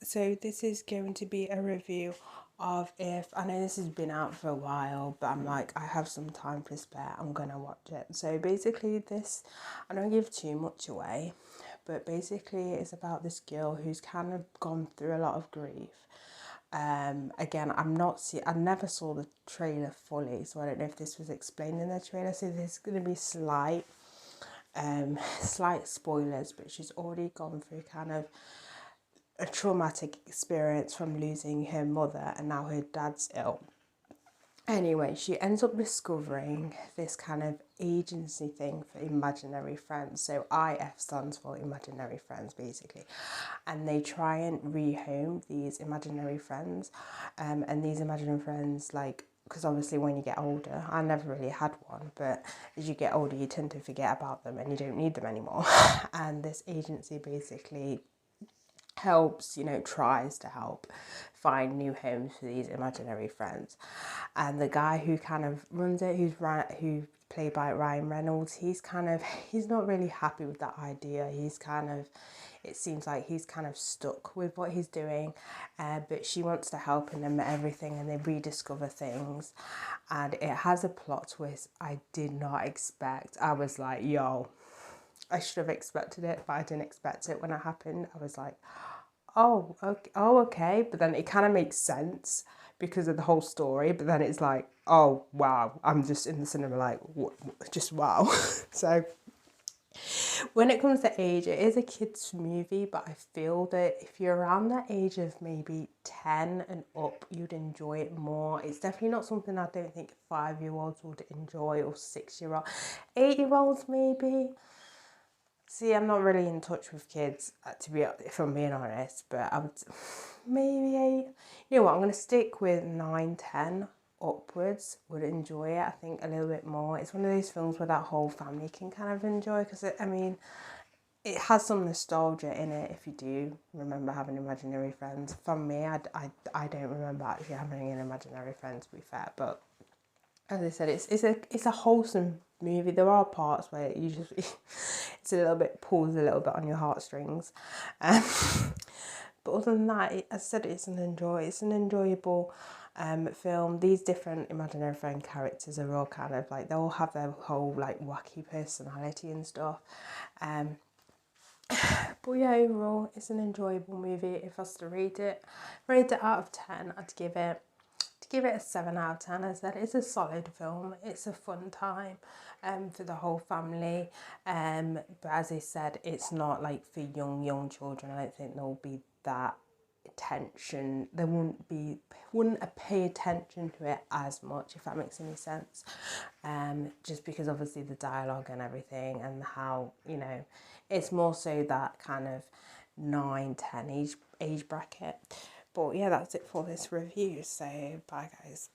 So this is going to be a review of If. I know this has been out for a while, but I'm like, I have some time to spare, I'm gonna watch it. So basically this, I don't give too much away, but basically it's about this girl who's kind of gone through a lot of grief. Again, I never saw the trailer fully, so I don't know if this was explained in the trailer, so there's going to be slight spoilers, but she's already gone through kind of a traumatic experience from losing her mother, and now her dad's ill. Anyway, she ends up discovering this kind of agency thing for imaginary friends. So IF stands for imaginary friends, basically. And they try and rehome these imaginary friends. And these imaginary friends, like, because obviously when you get older, I never really had one, but as you get older, you tend to forget about them and you don't need them anymore. And this agency basically helps, tries to help find new homes for these imaginary friends. And the guy who kind of runs it, who's played by Ryan Reynolds, he's not really happy with that idea. It seems like he's kind of stuck with what he's doing, but she wants to help him and everything, and they rediscover things. And it has a plot twist I did not expect. I was like, yo, I should have expected it, but I didn't expect it when it happened. I was like, oh, okay. But then it kind of makes sense because of the whole story. But then it's like, oh, wow. I'm just in the cinema like, just wow. So when it comes to age, it is a kids movie, but I feel that if you're around that age of maybe 10 and up, you'd enjoy it more. It's definitely not something I don't think 5-year-olds would enjoy, or 6-year-olds. 8-year-olds maybe. See, I'm not really in touch with kids, if I'm being honest, but I would maybe 8. You know what, I'm going to stick with 9, 10 upwards, would enjoy it, I think, a little bit more. It's one of those films where that whole family can kind of enjoy, because it has some nostalgia in it if you do remember having imaginary friends. For me, I don't remember actually having an imaginary friend, to be fair, but as I said, it's a wholesome movie. There are parts where you just it's a little bit pulls a little bit on your heartstrings, but other than that, as I said, it's an enjoyable film. These different imaginary friend characters are all kind of like, they all have their whole like wacky personality and stuff. But yeah, overall, it's an enjoyable movie. If I was to rate it out of 10, I'd give it a 7 out of 10. As that is a solid film. It's a fun time for the whole family. But as I said, it's not like for young children. I don't think there'll be that attention. They wouldn't pay attention to it as much, if that makes any sense. Just because obviously the dialogue and everything, and how, it's more so that kind of 9, 10 age bracket. But yeah, that's it for this review. So bye guys.